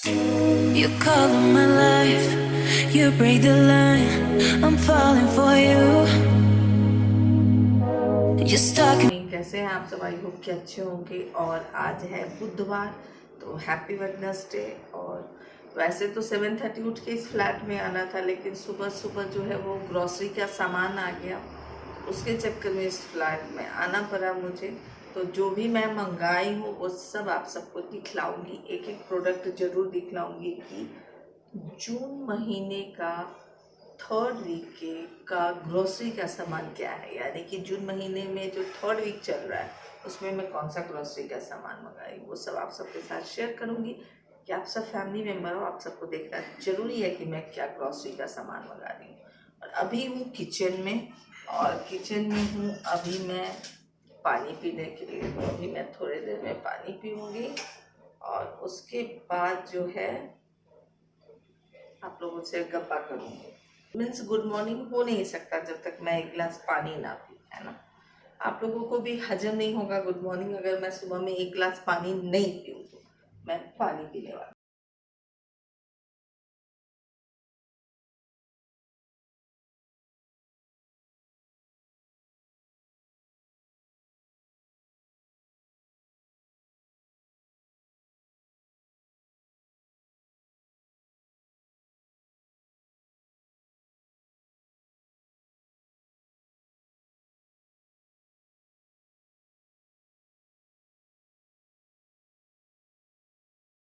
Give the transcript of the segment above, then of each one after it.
You call in my life, you break the line, I'm falling for you. You're stuck in कैसे हैं आप सब? I hope कि अच्छे होंगे। और आज है बुधवार, तो हैप्पी वेडनेसडे। और वैसे तो 7:30 उठ के इस फ्लैट में आना था, लेकिन सुबह सुबह जो है वो ग्रॉसरी का सामान आ गया, उसके चक्कर में इस फ्लैट में आना पड़ा मुझे। तो जो भी मैं मंगाई हूँ वो सब आप सबको दिखलाऊंगी, एक एक प्रोडक्ट ज़रूर दिखलाऊंगी कि जून महीने का थर्ड वीक का ग्रोसरी का सामान क्या है, यानी कि जून महीने में जो थर्ड वीक चल रहा है उसमें मैं कौन सा ग्रोसरी का सामान मंगाई, वो सब आप सबके साथ शेयर करूंगी। कि आप सब फैमिली मेम्बर हो, आप सबको देखना जरूरी है कि मैं क्या ग्रोसरी का सामान मंगा रही हूँ। और अभी हूँ किचन में, और किचन में हूँ अभी मैं पानी पीने के लिए। तो अभी मैं थोड़ी देर में पानी पीऊँगी और उसके बाद जो है आप लोगों से गप्पा करूँगी। मीन्स गुड मॉर्निंग हो नहीं सकता जब तक मैं एक गिलास पानी ना पी, है ना। आप लोगों को भी हजम नहीं होगा गुड मॉर्निंग अगर मैं सुबह में एक गिलास पानी नहीं पीऊँ। तो मैं पानी पीने वाली।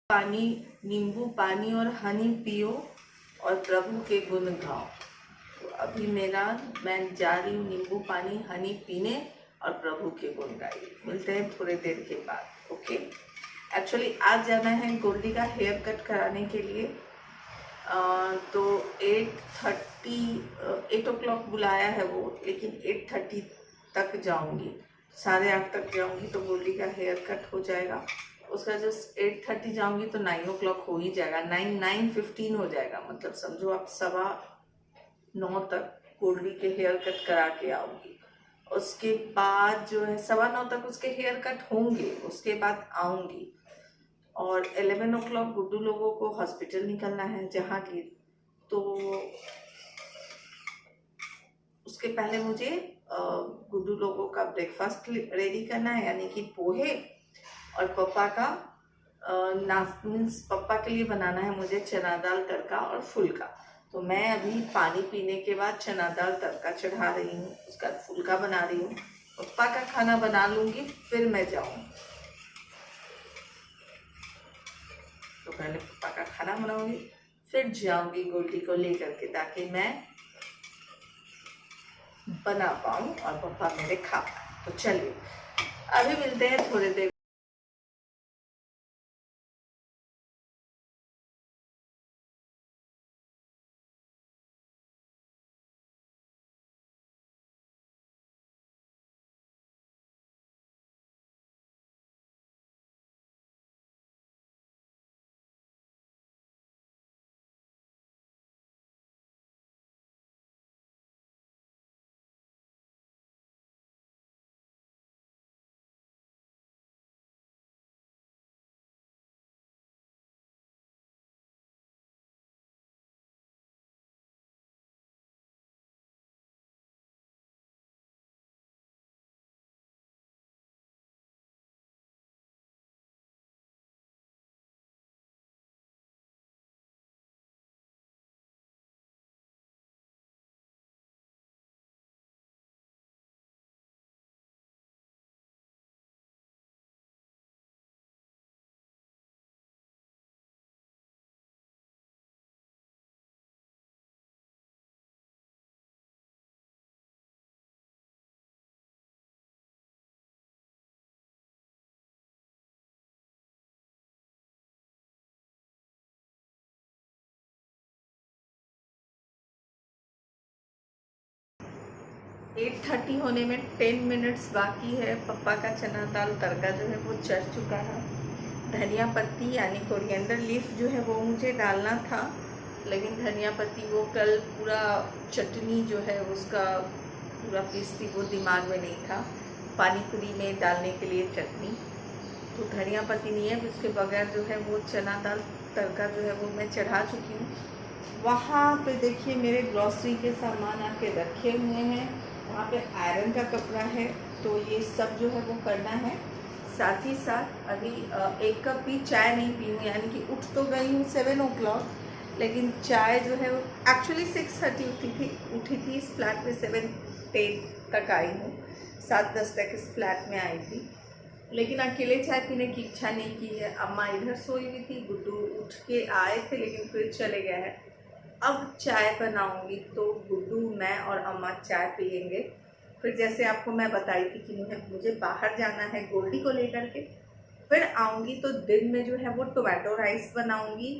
पानी, नींबू पानी और हनी पियो और प्रभु के गुण गाओ। तो अभी मैं जा रही हूँ नींबू पानी हनी पीने और प्रभु के गुण गाइए। मिलते हैं थोड़ी देर के बाद, ओके। एक्चुअली आज जाना है गोल्डी का हेयर कट कराने के लिए। तो 8 o'clock बुलाया है वो, लेकिन 8:30 तक जाऊंगी, 8:30 तक जाऊंगी तो गोल्डी का हेयर कट हो जाएगा। उसका जो 8:30 जाऊंगी तो 9 o'clock हो ही जाएगा, 9:15 हो जाएगा। मतलब समझो आप 9:15 तक गोल्डी के हेयर कट करा के आऊंगी। उसके बाद जो है 9:15 तक उसके हेयर कट होंगे, उसके बाद आऊंगी। और 11 o'clock गुड्डू लोगों को हॉस्पिटल निकलना है जहांगीर। तो उसके पहले मुझे गुड्डू लोगों का ब्रेकफास्ट रेडी करना है, यानी कि पोहे। और पापा का मीन्स पापा के लिए बनाना है मुझे चना दाल तड़का और फुल्का। तो मैं अभी पानी पीने के बाद चना दाल तड़का चढ़ा रही हूँ, उसका फुल्का बना रही हूँ। पापा का खाना बना लूँगी, फिर मैं जाऊँ। तो पहले पापा का खाना बनाऊंगी, फिर जाऊंगी गोल्डी को लेकर के, ताकि मैं बना पाऊँ और पापा मेरे खा पाए। तो चलिए अभी मिलते हैं थोड़ी देर। 8:30 होने में 10 मिनट्स बाकी है। पप्पा का चना दाल तड़का जो है वो चढ़ चुका है। धनिया पत्ती यानी कोरिएंडर लीफ जो है वो मुझे डालना था, लेकिन धनिया पत्ती वो कल पूरा चटनी जो है उसका पूरा पीस थी, वो दिमाग में नहीं था। पानी पूरी में डालने के लिए चटनी, तो धनिया पत्ती नहीं है, उसके बगैर जो है वो चना दाल तड़का जो है वो मैं चढ़ा चुकी हूँ। वहाँ पे देखिए मेरे ग्रॉसरी के सामान आके रखे हुए हैं, वहाँ पे आयरन का कपड़ा है, तो ये सब जो है वो करना है। साथ ही साथ अभी 1 कप भी चाय नहीं पी हूँ, यानी कि उठ तो गई हूँ 7 o'clock, लेकिन चाय जो है वो एक्चुअली 6:30 उठी थी इस फ्लैट में, 7-10 तक आई हूँ, 7-10 तक इस फ्लैट में आई थी, लेकिन अकेले चाय पीने की इच्छा नहीं की है। अम्मा इधर सोई हुई थी, गुड्डू उठ के आए थे लेकिन फिर चले गए हैं। अब चाय बनाऊंगी तो गुड्डू, मैं और अम्मा चाय पियेंगे। फिर जैसे आपको मैं बताई थी कि मुझे बाहर जाना है गोल्डी को लेकर के, फिर आऊँगी तो दिन में जो है वो टोमेटो राइस बनाऊँगी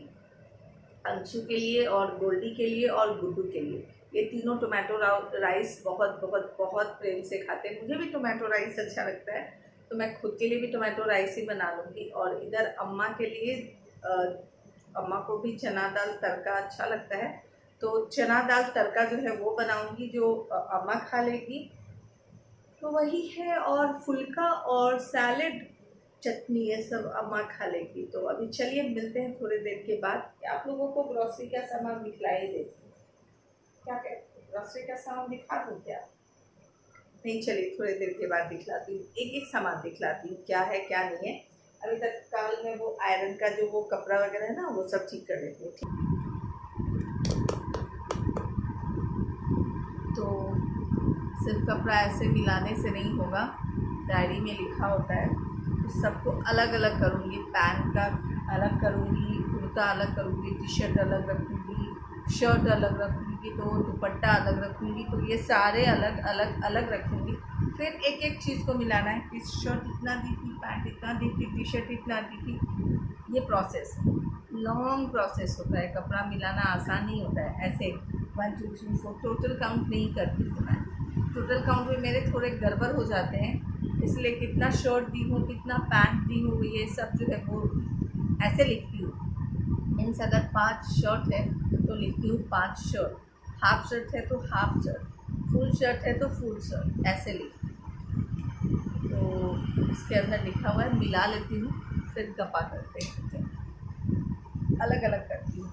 अंशु के लिए और गोल्डी के लिए और गुड्डू के लिए। ये तीनों टोमेटो राइस बहुत बहुत बहुत प्रेम से खाते हैं। मुझे भी टोमेटो राइस अच्छा लगता है, तो मैं खुद के लिए भी टोमेटो राइस ही बना लूँगी। और इधर अम्मा के लिए, अम्मा को भी चना दाल तड़का अच्छा लगता है, तो चना दाल तड़का जो है वो बनाऊँगी, जो अम्मा खा लेगी, तो वही है। और फुल्का और सैलेड, चटनी, ये सब अम्मा खा लेगी। तो अभी चलिए मिलते हैं थोड़ी देर के बाद। आप लोगों को ग्रोसरी का सामान दिखलाई देती हूँ, क्या कहते हैं, ग्रोसरी का सामान दिखा दूँ क्या? नहीं, चलिए थोड़ी देर के बाद दिखलाती हूँ, एक एक सामान दिखलाती हूँ क्या है क्या नहीं है। अभी तक काल में वो आयरन का जो वो कपड़ा वगैरह है ना, वो सब ठीक कर लेती हूँ। तो सिर्फ कपड़ा ऐसे मिलाने से नहीं होगा, डायरी में लिखा होता है, तो सबको अलग अलग करूँगी। पैंट का अलग करूँगी, कुर्ता अलग करूँगी, टी शर्ट अलग रखूँगी, शर्ट अलग रखूँगी, तो दुपट्टा अलग रखूँगी, तो ये सारे अलग अलग अलग रखूँगी। फिर एक एक चीज़ को मिलाना है कि शर्ट इतना दी थी, पैंट इतना दी थी, टी शर्ट इतना दी थी। ये प्रोसेस लॉन्ग प्रोसेस होता है, कपड़ा मिलाना आसान नहीं होता है। ऐसे 1 2 3 4 टोटल काउंट नहीं करती हूँ मैं, टोटल काउंट में मेरे थोड़े गड़बड़ हो जाते हैं, इसलिए कितना शर्ट दी हूँ, कितना पैंट दी हूँ, ये सब जो है वो ऐसे लिखती हूँ। मीन्स अगर 5 शर्ट है तो लिखती हूँ 5 शर्ट, हाफ शर्ट है तो हाफ शर्ट, फुल शर्ट है तो फुल शर्ट, ऐसे लिखती हूँ। तो इसके अंदर लिखा हुआ है, मिला लेती हूँ, फिर गप्पा करते हैं, अलग अलग करती हूँ।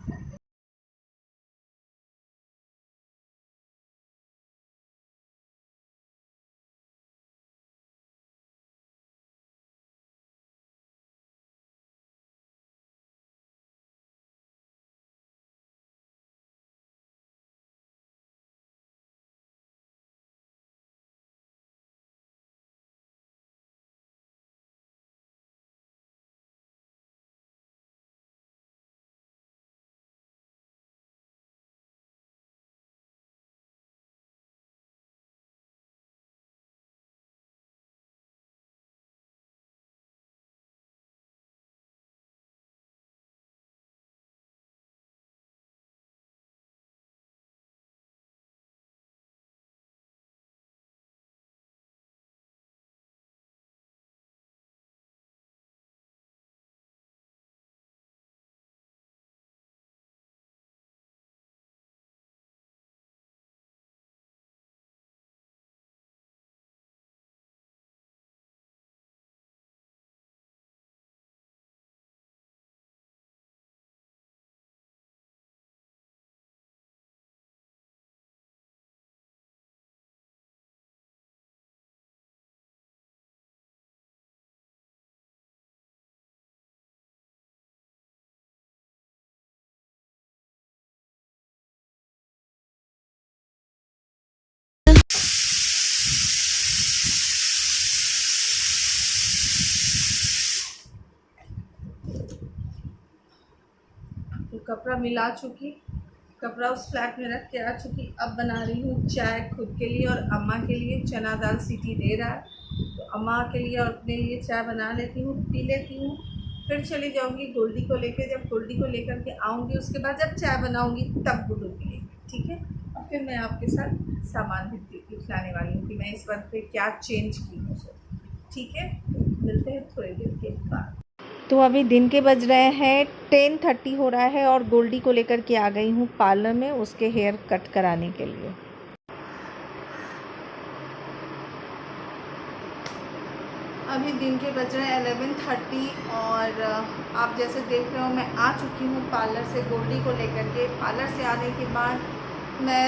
तो कपड़ा मिला चुकी, कपड़ा उस फ्लैट में रख के आ चुकी। अब बना रही हूँ चाय खुद के लिए और अम्मा के लिए। चना दाल सीटी दे रहा है, तो अम्मा के लिए और अपने लिए चाय बना लेती हूँ, पी लेती हूँ, फिर चली जाऊँगी गोल्डी को लेके। जब गोल्डी को लेकर के आऊँगी, उसके बाद जब चाय बनाऊँगी तब गुड्डू के लिए, ठीक है। और फिर मैं आपके साथ सामान भी दिखलाने वाली हूँ कि मैं इस वक्त पे क्या चेंज की हूँ, ठीक है। मिलते हैं थोड़ी देर के बाद। तो अभी दिन के बज रहे हैं 10:30 हो रहा है और गोल्डी को लेकर के आ गई हूँ पार्लर में उसके हेयर कट कराने के लिए। अभी दिन के बज रहे हैं 11:30 और आप जैसे देख रहे हो मैं आ चुकी हूँ पार्लर से गोल्डी को लेकर के। पार्लर से आने के बाद मैं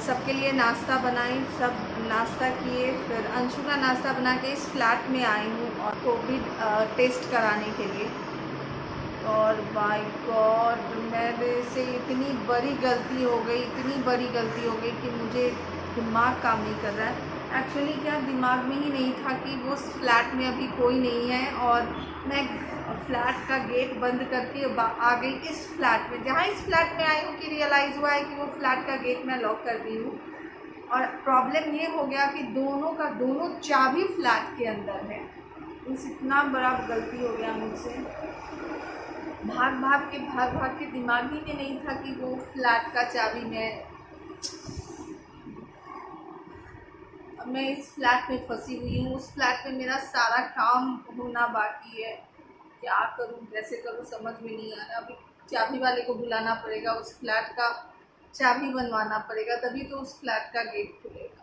सबके लिए नाश्ता बनाई, सब नाश्ता किए, फिर अंशु का नाश्ता बना के इस फ्लैट में आई हूँ और कोविड टेस्ट कराने के लिए। और बाय गॉड मेरे से इतनी बड़ी गलती हो गई, इतनी बड़ी गलती हो गई कि मुझे दिमाग काम नहीं कर रहा है। एक्चुअली क्या दिमाग में ही नहीं था कि वो फ्लैट में अभी कोई नहीं है और मैं फ्लैट का गेट बंद करके आ गई इस फ्लैट में। जहाँ इस फ्लैट में आई हूँ कि रियलाइज़ हुआ है कि वो फ्लैट का गेट मैं लॉक कर दी हूँ। और प्रॉब्लम ये हो गया कि दोनों चाबी फ्लैट के अंदर है। इतना बड़ा गलती हो गया मुझसे। भाग भाग के दिमाग ही में नहीं था कि वो फ्लैट का चाबी मैं इस फ्लैट में फंसी हुई हूँ। उस फ्लैट में मेरा सारा काम होना बाकी है। क्या करूँ, कैसे करूँ, समझ में नहीं आ रहा। अभी चाबी वाले को बुलाना पड़ेगा, उस फ्लैट का चाबी बनवाना पड़ेगा, तभी तो उस फ्लैट का गेट खुलेगा।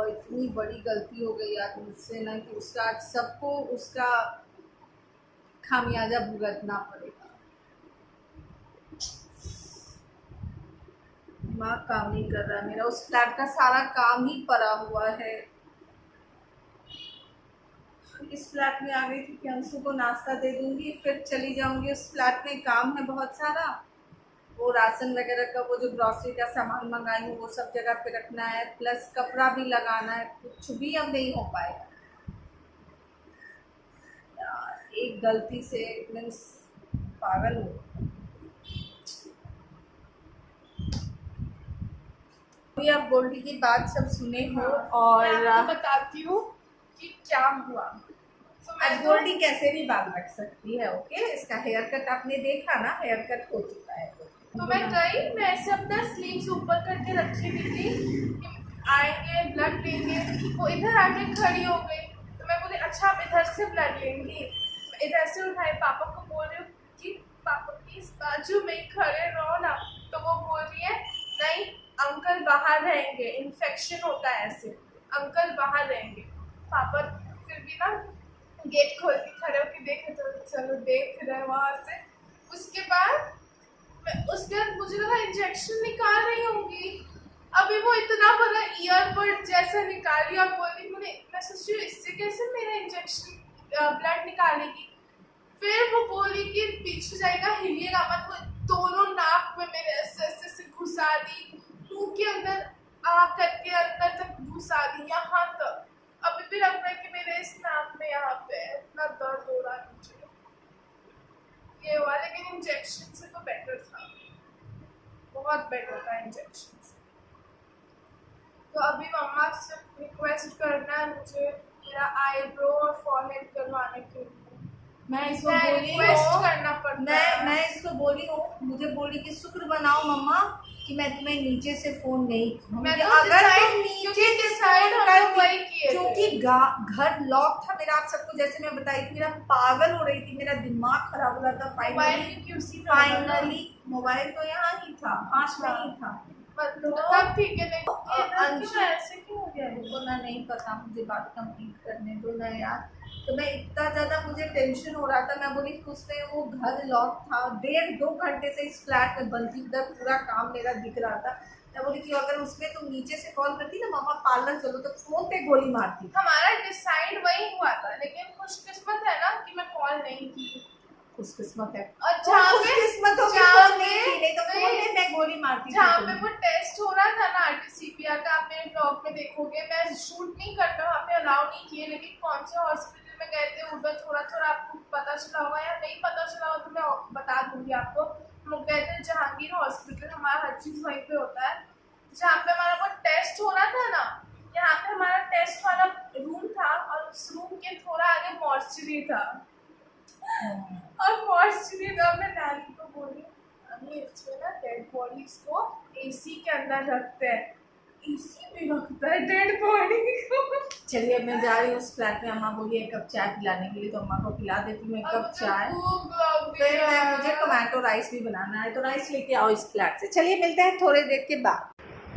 इतनी बड़ी गलती हो गई यार मुझसे ना कि सबको उसका खामियाजा भुगतना पड़ेगा। दिमाग काम नहीं कर रहा मेरा। उस फ्लैट का सारा काम ही पड़ा हुआ है। इस फ्लैट में आ गई थी कि अंशु को नाश्ता दे दूंगी, फिर चली जाऊंगी। उस फ्लैट में काम है बहुत सारा, वो राशन वगैरह का, वो जो ग्रॉसरी का सामान मंगाई हूँ वो सब जगह पे रखना है, प्लस कपड़ा भी लगाना है। कुछ भी अब नहीं हो पाएगा यार। एक गलती से मैं पागल हूँ। अभी आप गोल्डी की बात सब सुने हो और मैं आपको बताती हूँ कि क्या हुआ। आज गोल्डी कैसे भी बाल रख सकती है। ओके, इसका हेयर कट आपने देखा ना, हेयर कट हो चुका है। तो मैं ऐसे अपना स्लीव्स ऊपर करके रखी हुई थी, आएंगे ब्लड लेंगे। वो इधर आके खड़ी हो गई तो मैं बोली अच्छा आप इधर से ब्लड लेंगी। इधर से उठाए, पापा को बोल रही हूँ कि पापा प्लीज बाजू में ही खड़े रहो ना। तो वो बोल रही है नहीं अंकल बाहर रहेंगे, इन्फेक्शन होता है ऐसे, अंकल बाहर रहेंगे। पापा फिर भी ना गेट खोल के खड़े होके देखे, तो चलो देख रहे वहाँ से। उसके बाद मुझे लगा इंजेक्शन निकाल रही होंगी। अभी वो इतना बड़ा ईयरबड जैसा निकाली और बोली, मैं सोच रही हूँ इससे कैसे मेरा इंजेक्शन ब्लड निकालेगी। फिर वो बोली कि पीछे जाएगा, हिलिएगा मत। वो दोनों नाक में मेरे ऐसे घुसा दी, मुंह के अंदर आ करके अंदर तक घुसा दी, यहाँ तक। अभी भी लग रहा है कि मेरे इस नाक में यहाँ पे इतना दर्द हो रहा है मुझे ये हुआ। लेकिन इंजेक्शन से तो बेटर था, बहुत बेटर था इंजेक्शन से। तो अभी मम्मा से रिक्वेस्ट करना है मुझे मेरा आईब्रो और फॉरहेड करवाने के लिए। मैं इसको बोली हूँ, करना पड़ता है। मैं इसको बोली हूँ, मुझे बोली कि शुक्र बनाओ मम्मा कि मैं तुम्हें नीचे से फोन नहीं किया। मैं तो अगर decide- तुम नीचे क्योंकि से decide फोन हम लोग करती, वही किए थे। क्योंकि घर लॉक था मेरा। आप सबको जैसे मैं बताई थी, मेरा पागल हो रही थी, मेरा दिमाग खराब हो रहा था। फाइनली मोबाइल तो यहाँ ही था, पास में ही था। मतलब ठीक है, अंशु ऐसे क्यों हो गया? को ना नहीं पता, मुझे बात कंप्लीट करने दो ना यार। तो मैं इतना ज़्यादा मुझे टेंशन हो रहा था। मैं बोली कि उसने वो घर लॉक था, 1.5-2 घंटे से इस फ्लैट में बंद थी, उधर पूरा काम मेरा दिख रहा था। मैं बोली कि अगर उसमें तुम नीचे से कॉल करती ना मम्मा पार्लर चलो, तो फोन पे गोली मारती। हमारा डिसाइड वही हुआ था, लेकिन खुशकिस्मत है ना कि मैं कॉल नहीं की। खुशकिस्मत है, और जहाँ पे खुशकिस्मत हो कि जहाँ फोन नहीं की, नहीं तो पे- फोन में मैं गोली मारती। जहाँ पे वो टेस्ट हो रहा था ना आरटीसीपीआर का, आप मेरे ब्लॉग में देखोगे। मैं शूट नहीं करता, वहाँ पे अलाउ नहीं किए। लेकिन कौन से हॉस्पिटल में गए थे उधर थोड़ा आपको पता चला होगा या नहीं पता चला हो तो मैं बता दूंगी आपको। हम लोग गए थे जहांगीर हॉस्पिटल, हमारा हर चीज़ वहीं पे होता है। जहाँ पे हमारा वो टेस्ट हो रहा था ना, यहाँ पे हमारा टेस्ट वाला रूम था और उस रूम के थोड़ा आगे मॉर्चरी था। और मॉर्चरी का मैं नानी को बोली अभी इसमें ना डेड बॉडीज को एसी के अंदर रखते हैं। एसी में रखता है डेड बॉडी को। चलिए मैं जा रही हूँ उस फ्लैट में। अम्मा बोली एक कप चाय पिलाने के लिए, तो अम्मा को पिला देती हूँ एक कप चाय। फिर मुझे टोमेटो राइस भी बनाना है, तो राइस लेके आओ इस फ्लैट से। चलिए मिलते हैं थोड़ी देर के बाद।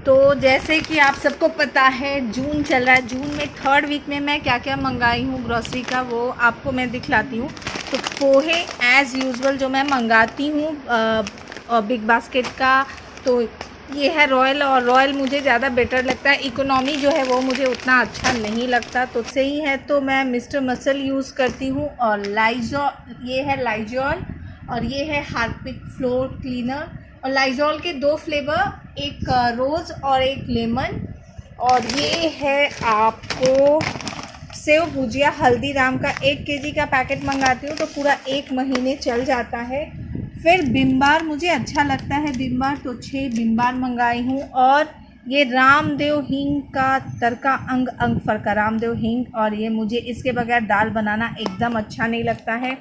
तो जैसे कि आप सबको पता है जून चल रहा है, जून में 3rd वीक में मैं क्या क्या मंगाई हूँ ग्रॉसरी का वो आपको मैं दिखलाती हूँ। तो पोहे एज़ यूजुअल जो मैं मंगाती हूँ बिग बास्केट का, तो ये है रॉयल, और रॉयल मुझे ज़्यादा बेटर लगता है। इकोनॉमी जो है वो मुझे उतना अच्छा नहीं लगता, तो सही है तो मैं मिस्टर मसल यूज़ करती हूँ। और लाइजॉल, ये है लाइजॉल और ये है हार्पिक फ्लोर क्लीनर। और लाइजॉल के 2 फ्लेवर, एक रोज़ और एक लेमन। और ये है आपको सेव भुजिया हल्दीराम का 1 केजी का पैकेट मंगाती हूँ तो पूरा 1 महीने चल जाता है। फिर बिम्बार मुझे अच्छा लगता है, बिम्बार तो 6 बिम्बार मंगाई हूँ। और ये रामदेव हींग का तड़का अंग अंग फरका, रामदेव हींग, और ये मुझे इसके बगैर दाल बनाना एकदम अच्छा नहीं लगता है।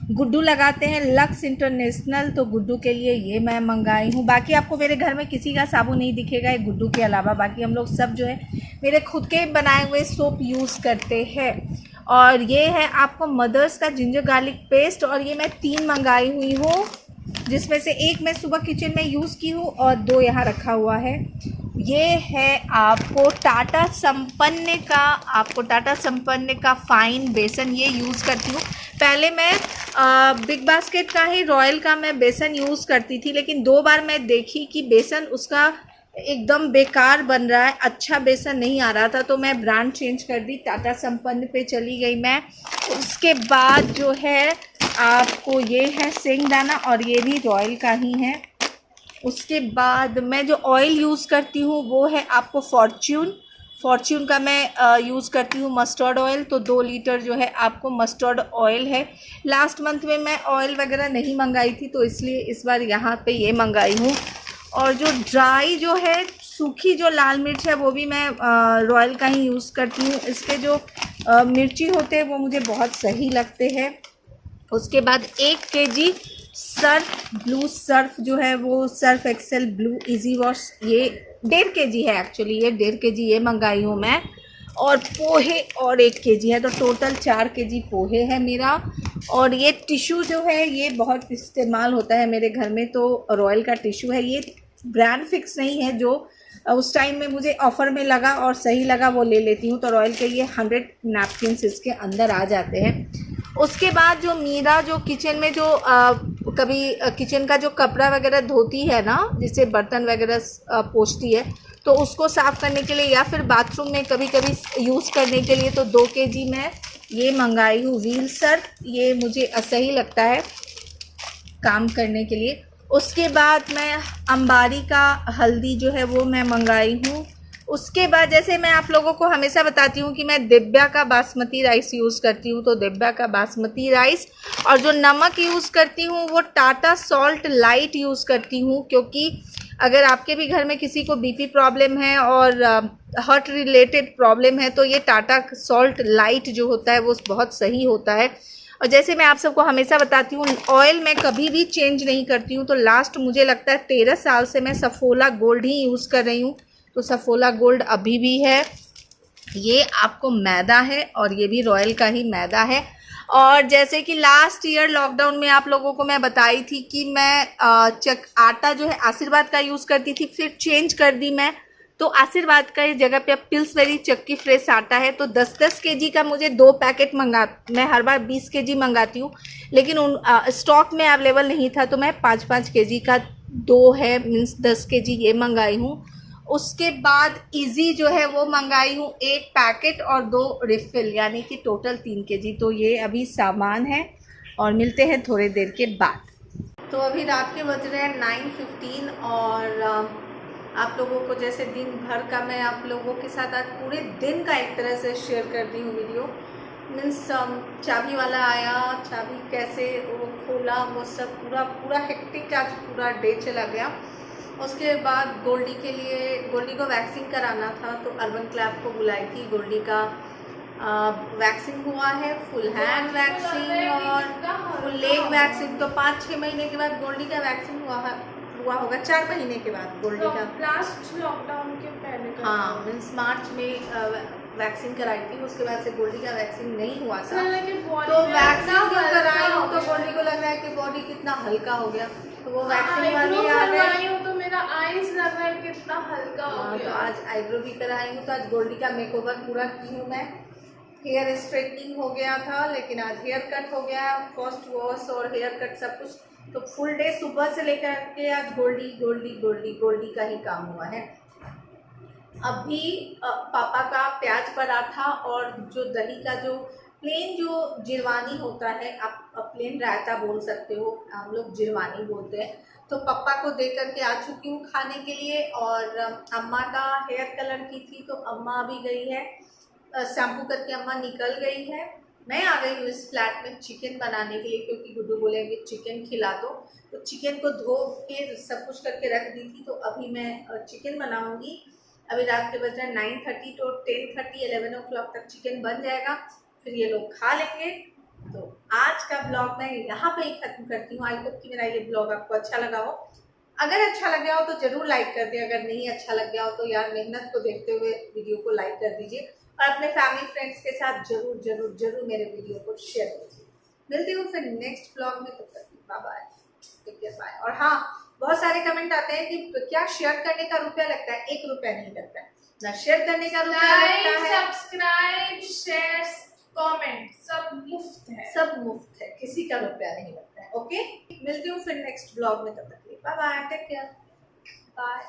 गुड्डू लगाते हैं लक्स इंटरनेशनल, तो गुड्डू के लिए ये मैं मंगाई हूँ। बाकी आपको मेरे घर में किसी का साबुन नहीं दिखेगा एक गुड्डू के अलावा, बाकी हम लोग सब जो है मेरे खुद के बनाए हुए सोप यूज़ करते हैं। और ये है आपको मदर्स का जिंजर गार्लिक पेस्ट, और ये मैं 3 मंगाई हुई हूँ, जिसमें से 1 मैं सुबह किचन में यूज़ की हूँ और 2 यहाँ रखा हुआ है। ये है आपको टाटा संपन्न का फाइन बेसन, ये यूज़ करती हूँ। पहले मैं बिग बास्केट का ही रॉयल का मैं बेसन यूज़ करती थी, लेकिन 2 बार मैं देखी कि बेसन उसका एकदम बेकार बन रहा है, अच्छा बेसन नहीं आ रहा था, तो मैं ब्रांड चेंज कर दी, टाटा संपन्न पे चली गई मैं। उसके बाद जो है आपको ये है सिंगदाना, और ये भी रॉयल का ही है। उसके बाद मैं जो ऑयल यूज़ करती हूँ वो है आपको फॉर्च्यून का मैं यूज़ करती हूँ मस्टर्ड ऑयल, तो 2 लीटर जो है आपको मस्टर्ड ऑयल है। लास्ट मंथ में मैं ऑयल वगैरह नहीं मंगाई थी, तो इसलिए इस बार यहाँ पे ये मंगाई हूँ। और जो ड्राई जो है सूखी जो लाल मिर्च है वो भी मैं रॉयल का ही यूज़ करती हूँ। इसके जो मिर्ची होते हैं वो मुझे बहुत सही लगते हैं। उसके बाद 1 केजी सर्फ ब्लू सर्फ जो है वो Surf Excel blue easy wash, ये 1.5 केजी है एक्चुअली, ये 1.5 केजी ये मंगाई हूँ मैं। और पोहे और 1 केजी है, तो टोटल 4 केजी पोहे है मेरा। और ये टिश्यू जो है ये बहुत इस्तेमाल होता है मेरे घर में, तो रॉयल का टिश्यू है, ये ब्रांड फिक्स नहीं है, जो उस टाइम में मुझे ऑफ़र में लगा और सही लगा वो ले लेती हूँ। तो रॉयल के ये 100 नैपकिन्स इसके अंदर आ जाते हैं। उसके बाद जो मीरा जो किचन में जो कभी किचन का जो कपड़ा वगैरह धोती है ना, जिससे बर्तन वगैरह पोंछती है, तो उसको साफ़ करने के लिए या फिर बाथरूम में कभी कभी यूज़ करने के लिए, तो 2 केजी मैं ये मंगाई हूँ व्हील सर्फ, ये मुझे सही लगता है काम करने के लिए। उसके बाद मैं अंबारी का हल्दी जो है वो मैं मंगाई हूँ। उसके बाद जैसे मैं आप लोगों को हमेशा बताती हूँ कि मैं दिव्या का बासमती राइस यूज़ करती हूँ, तो दिव्या का बासमती राइस। और जो नमक यूज़ करती हूँ वो टाटा सॉल्ट लाइट यूज़ करती हूँ, क्योंकि अगर आपके भी घर में किसी को बीपी प्रॉब्लम है और हार्ट रिलेटेड प्रॉब्लम है, तो ये टाटा सॉल्ट लाइट जो होता है वो बहुत सही होता है। और जैसे मैं आप सबको हमेशा बताती हूँ ऑयल मैं कभी भी चेंज नहीं करती हूँ, तो लास्ट मुझे लगता है 13 साल से मैं सफोला गोल्ड ही यूज़ कर रही हूँ, तो सफोला गोल्ड अभी भी है। ये आपको मैदा है और ये भी रॉयल का ही मैदा है। और जैसे कि लास्ट ईयर लॉकडाउन में आप लोगों को मैं बताई थी कि मैं आटा जो है आशीर्वाद का यूज़ करती थी, फिर चेंज कर दी मैं, तो आशीर्वाद का इस जगह पे अब पिल्सबेरी चक्की फ्रेश आटा है। तो 10-10 केजी का मुझे 2 पैकेट मैं हर बार 20 केजी मंगाती हूँ, लेकिन उन स्टॉक में अवेलेबल नहीं था, तो मैं 5-5 केजी का 2 है मीन्स 10 केजी ये मंगाई हूँ। उसके बाद इजी जो है वो मंगाई हूँ 1 पैकेट और 2 रिफ़िल, यानी कि टोटल 3 केजी। तो ये अभी सामान है और मिलते हैं थोड़ी देर के बाद। तो अभी रात के बज रहे हैं 9:15 और आप लोगों को जैसे दिन भर का मैं आप लोगों के साथ आज पूरे दिन का एक तरह से शेयर कर रही हूँ वीडियो। मीन्स चाबी वाला आया, चाबी कैसे वो खोला, वो सब पूरा हेक्टिक आज पूरा डे चला गया। उसके बाद गोल्डी को वैक्सीन कराना था, तो अर्बन क्लैब को बुलाई थी। गोल्डी का वैक्सीन हुआ है, फुल हैंड वैक्सीन और फुल लेग वैक्सीन। तो 5-6 महीने के बाद गोल्डी का वैक्सीन हुआ होगा, 4 महीने के बाद गोल्डी का लास्ट लॉकडाउन के पहले। हाँ, मीन्स मार्च में वैक्सीन कराई थी, उसके बाद से गोल्डी का वैक्सीन नहीं हुआ था। तो वैक्सीन क्यों कराई हूँ, तो गोल्डी को लग रहा है कि बॉडी कितना हल्का हो गया, तो वो वैक्सीन वाली आ गई। तो मेरा का आईज लग रहा है कितना हल्का हो तो गया। आज आईब्रो भी कराई हूँ, तो आज गोल्डी का मेकओवर पूरा की हूँ मैं। हेयर स्ट्रेटनिंग हो गया था, लेकिन आज हेयर कट हो गया, फर्स्ट वॉश और हेयर कट सब कुछ। तो फुल डे सुबह से लेकर के आज गोल्डी गोल्डी गोल्डी गोल्डी का ही काम हुआ है। अभी पापा का प्याज पराठा और जो दही का जो प्लेन जो जिरवानी होता है, आप प्लेन रायता बोल सकते हो, हम लोग जिरवानी बोलते हैं, तो पापा को दे करके आ चुकी हूँ खाने के लिए। और अम्मा का हेयर कलर की थी, तो अम्मा भी गई है, शैम्पू करके अम्मा निकल गई है। मैं आ गई हूँ इस फ्लैट में चिकन बनाने के लिए, क्योंकि गुड्डू बोलेंगे चिकन खिला दो, तो चिकन को धो के सब कुछ करके रख दी थी। तो अभी मैं चिकन बनाऊंगी। अभी रात के बज रहे हैं 9:30, तो 10:30 11 o'clock तक चिकन बन जाएगा, फिर ये लोग खा लेंगे। तो आज का ब्लॉग मैं यहाँ पे ही खत्म करती हूँ। आई होप कि मेरा ये ब्लॉग आपको अच्छा लगा हो। अगर अच्छा लग गया हो तो ज़रूर लाइक कर दें, अगर नहीं अच्छा लग गया हो तो यार मेहनत को देखते हुए वीडियो को लाइक कर दीजिए, और अपने फैमिली फ्रेंड्स के साथ जरूर जरूर जरूर मेरे वीडियो को शेयर कीजिए। मिलती हूँ फिर नेक्स्ट ब्लॉग में, तब तक bye bye, take care, bye. और हाँ, बहुत सारे कमेंट आते हैं कि क्या शेयर करने का रुपया लगता है? 1 रुपया नहीं लगता है ना, शेयर करने का रुपया लगता है। सब्सक्राइब, शेयर, कमेंट सब मुफ्त है, सब मुफ्त है, किसी का रुपया नहीं लगता है। ओके, मिलती हूँ फिर नेक्स्ट ब्लॉग में, तब तक bye bye, take care, bye.